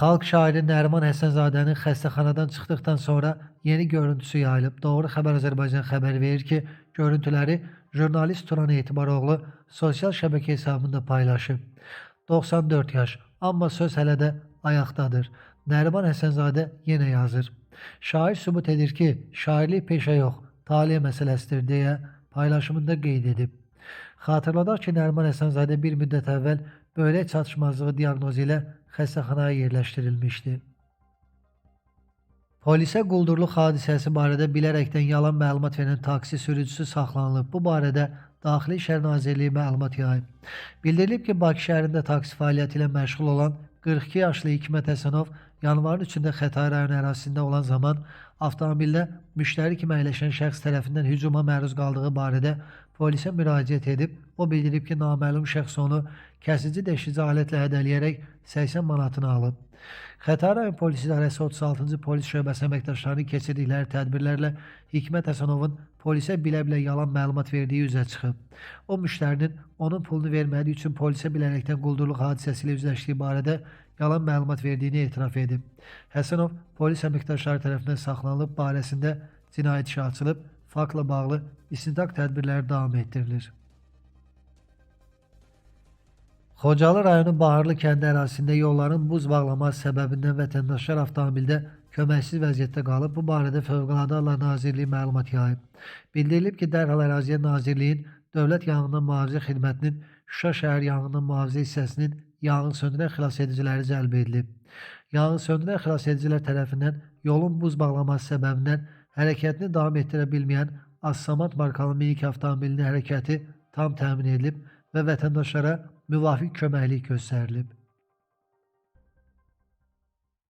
Xalq şairi Nəriman Həsənzadənin xəstəxanadan çıxdıqdan sonra yeni görüntüsü yayılıb. Doğru Xəbər Azərbaycan xəbər verir ki, görüntüləri jurnalist Turan Etibaroğlu sosial şəbəkə hesabında paylaşıb. 94 yaş, amma söz hələ də ayaqdadır. Nəriman Həsənzadə yenə yazır. Şair sübut edir ki, şairlik peşə yox, taliyə məsələsidir deyə paylaşımında qeyd edib. Xatırladaq ki, Nəriman Həsənzadə bir müddət əvvəl böbrək çatışmazlığı diaqnozu ilə xəstəxanaya yerləşdirilmişdi. Polisə quldurluq hadisəsi barədə bilərəkdən yalan məlumat verən taksi sürücüsü saxlanılıb. Bu barədə Daxili İşlər Nazirliyi məlumat yayıb. Bildirilib ki, Bakı şəhərində taksi fəaliyyəti ilə məşğul olan 42 yaşlı Hikmət Həsənov yanvarın 3-də Xətai rayon ərazisində olan zaman avtomobildə müştəri kimi əyləşən şəxs tərəfindən hücuma məruz qaldığı barədə polisə müraciət edib. O bildirib ki, naməlum şəxs onu kəsici deşici alətlə hədələyərək 80 manatını alıb. Xətai rayon Polis İdarəsi 36-cı Polis şöbəsi əməkdaşlarının keçirdikləri tədbirlərlə Hikmət Həsənovun polisə bilə-bilə yalan məlumat verdiyi üzə çıxıb. O, müştərinin onun pulunu vermədiyi üçün polisə bilərəkdən quldurluq hadisəsi ilə üzləşdiyi barədə yalan məlumat verdiyini etiraf edib. Həsənov polis əməkdaşları tərəfindən saxlanılıb, barəsində cinayət işi açılıb, faktla bağlı istintaq tədbirləri davam etdirilir. Xocalı rayonu Baharlı kəndi ərazisində yolların buz bağlaması səbəbindən vətəndaşlar avtomobildə köməksiz vəziyyətdə qalıb. Bu barədə Fövqəladə Hallar Nazirliyi məlumat yayıb. Bildirilib ki, dərhal əraziyə Nazirliyin Dövlət Yanğından Mühafizə Xidmətinin Şuşa şəhər yanğından mühafizə hissəsinin yanğın söndürən xilasediciləri cəlb edilib. Yanğın söndürən xilasedicilər tərəfindən yolun buz bağlaması səbəbindən hərəkətini davam etdirə bilməyən Assamat markalı minik avtomobilinin hərəkəti tam təmin edilib və vətəndaşlara müvafiq köməklik göstərilib.